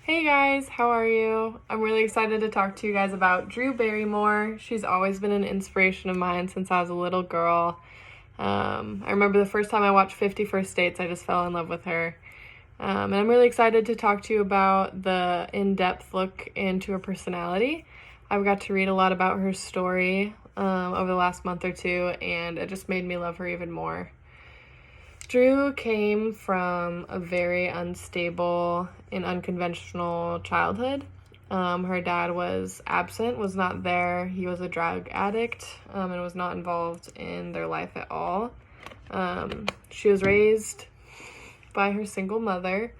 Hey guys, how are you? I'm really excited to talk to you guys about Drew Barrymore. She's always been an inspiration of mine since I was a little girl. I remember the first time I watched 50 First Dates, I just fell in love with her. And I'm really excited to talk to you about the in-depth look into her personality. I've got to read a lot about her story over the last month or two, and it just made me love her even more. Drew came from a very unstable and unconventional childhood. Her dad was absent, was not there. He was a drug addict and was not involved in their life at all. She was raised by her single mother,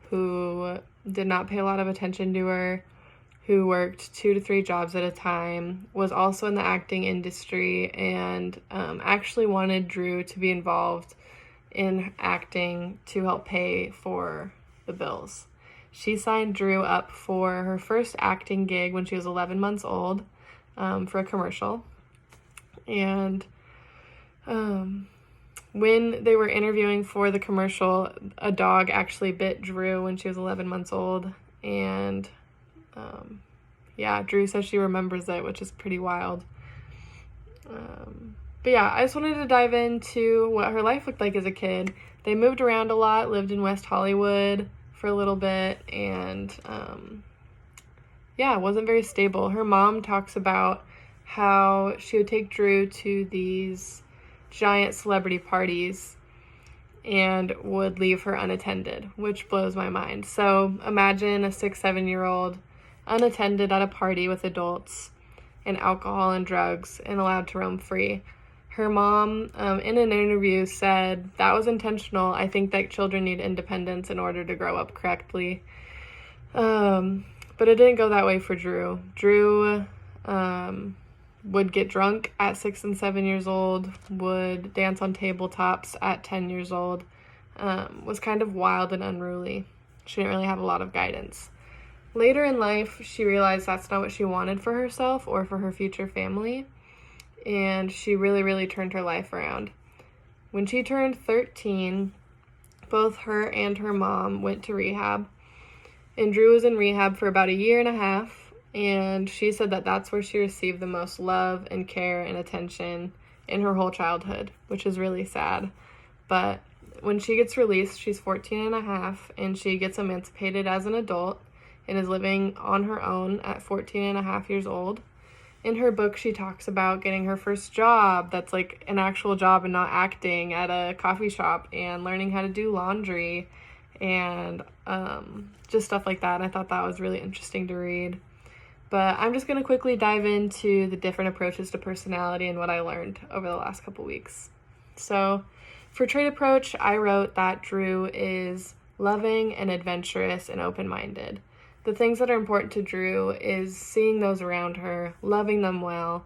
who did not pay a lot of attention to her, who worked 2 to 3 jobs at a time, was also in the acting industry, and actually wanted Drew to be involved in acting to help pay for the bills. She signed Drew up for her first acting gig when she was 11 months old for a commercial. And when they were interviewing for the commercial, a dog actually bit Drew when she was 11 months old. And Drew says she remembers it, which is pretty wild. But yeah, I just wanted to dive into what her life looked like as a kid. They moved around a lot, lived in West Hollywood for a little bit, and it wasn't very stable. Her mom talks about how she would take Drew to these giant celebrity parties and would leave her unattended, which blows my mind. So imagine a 6-7-year-old unattended at a party with adults and alcohol and drugs and allowed to roam free. Her mom, in an interview, said that was intentional. I think that children need independence in order to grow up correctly. But it didn't go that way for Drew. Drew would get drunk at 6 and 7 years old, would dance on tabletops at 10 years old, was kind of wild and unruly. She didn't really have a lot of guidance. Later in life, she realized that's not what she wanted for herself or for her future family, and she really turned her life around. When she turned 13, both her and her mom went to rehab, and Drew was in rehab for about 1.5 years, and she said that that's where she received the most love and care and attention in her whole childhood, which is really sad. But when she gets released, she's 14.5, and she gets emancipated as an adult and is living on her own at 14.5 years old. In her book, she talks about getting her first job that's like an actual job and not acting at a coffee shop, and learning how to do laundry and just stuff like that. And I thought that was really interesting to read. But I'm just going to quickly dive into the different approaches to personality and what I learned over the last couple weeks. So for trait approach, I wrote that Drew is loving and adventurous and open-minded. The things that are important to Drew is seeing those around her, loving them well,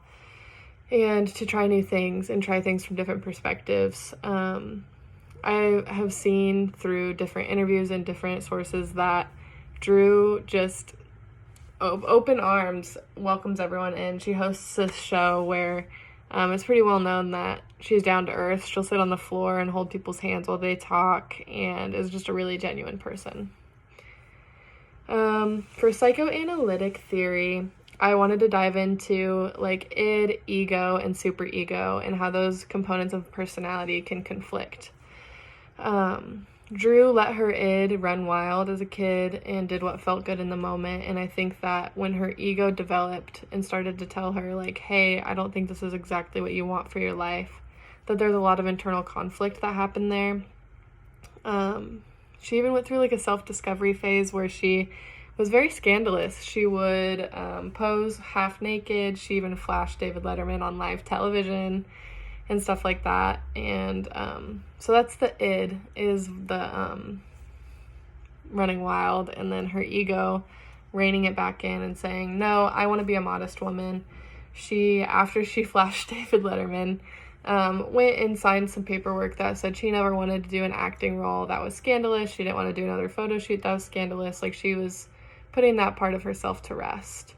and to try new things and try things from different perspectives. I have seen through different interviews and different sources that Drew just open arms welcomes everyone in. She hosts this show where it's pretty well known that she's down to earth. She'll sit on the floor and hold people's hands while they talk, and is just a really genuine person. For psychoanalytic theory, I wanted to dive into like id, ego, and superego, and how those components of personality can conflict. Drew let her id run wild as a kid and did what felt good in the moment, and I think that when her ego developed and started to tell her like, hey, I don't think this is exactly what you want for your life, that there's a lot of internal conflict that happened there. She even went through like a self-discovery phase where she was very scandalous. She would pose half naked. She even flashed David Letterman on live television and stuff like that. And so that's the id, is the running wild, and then her ego reining it back in and saying, no, I want to be a modest woman. After she flashed David Letterman, went and signed some paperwork that said she never wanted to do an acting role that was scandalous. She didn't want to do another photo shoot that was scandalous. Like, she was putting that part of herself to rest.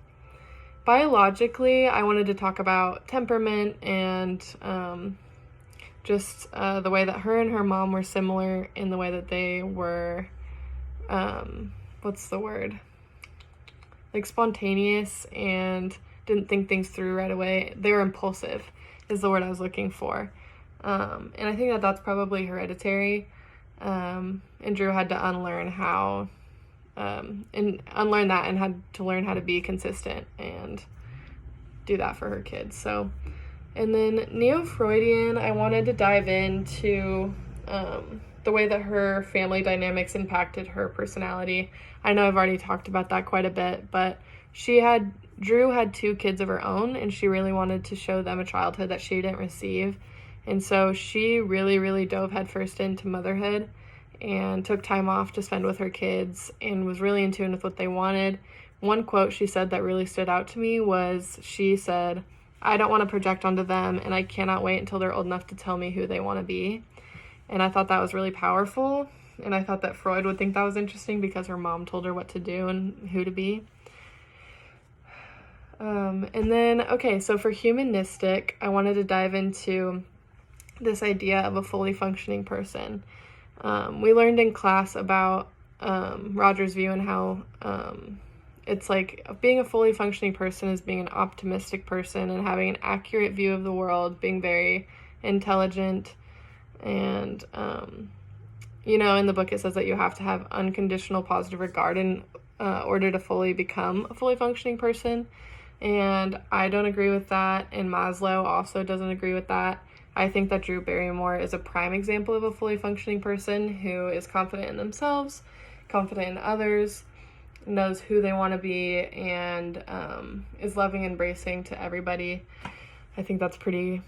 Biologically, I wanted to talk about temperament and just the way that her and her mom were similar in the way that they were what's the word? Like spontaneous and didn't think things through right away. They were impulsive is the word I was looking for. And I think that that's probably hereditary. And Drew had to unlearn unlearn that and had to learn how to be consistent and do that for her kids. So, and then Neo-Freudian, I wanted to dive into the way that her family dynamics impacted her personality. I know I've already talked about that quite a bit, but Drew had 2 kids of her own, and she really wanted to show them a childhood that she didn't receive. And so she really, really dove headfirst into motherhood and took time off to spend with her kids and was really in tune with what they wanted. One quote she said that really stood out to me was, she said, "I don't want to project onto them, and I cannot wait until they're old enough to tell me who they want to be." And I thought that was really powerful, and I thought that Freud would think that was interesting because her mom told her what to do and who to be. And then, okay, so for humanistic, I wanted to dive into this idea of a fully functioning person. We learned in class about Roger's view and how it's like being a fully functioning person is being an optimistic person and having an accurate view of the world, being very intelligent. And, in the book it says that you have to have unconditional positive regard in order to fully become a fully functioning person. And I don't agree with that, and Maslow also doesn't agree with that. I think that Drew Barrymore is a prime example of a fully functioning person who is confident in themselves, confident in others, knows who they want to be, and is loving and embracing to everybody. I think that's pretty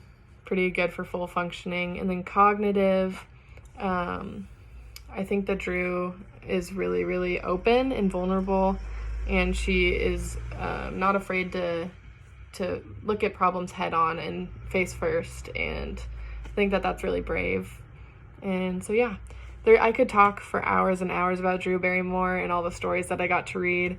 good for full functioning. And then cognitive, I think that Drew is really, really open and vulnerable, and she is not afraid to look at problems head on and face first, and I think that that's really brave. And so yeah, I could talk for hours and hours about Drew Barrymore and all the stories that I got to read.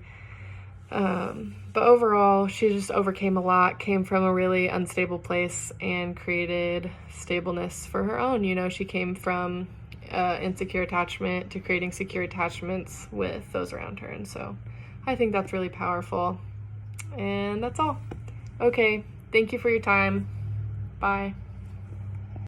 But overall, she just overcame a lot, came from a really unstable place, and created stableness for her own. She came from insecure attachment to creating secure attachments with those around her. And so I think that's really powerful. And that's all. Okay, thank you for your time. Bye.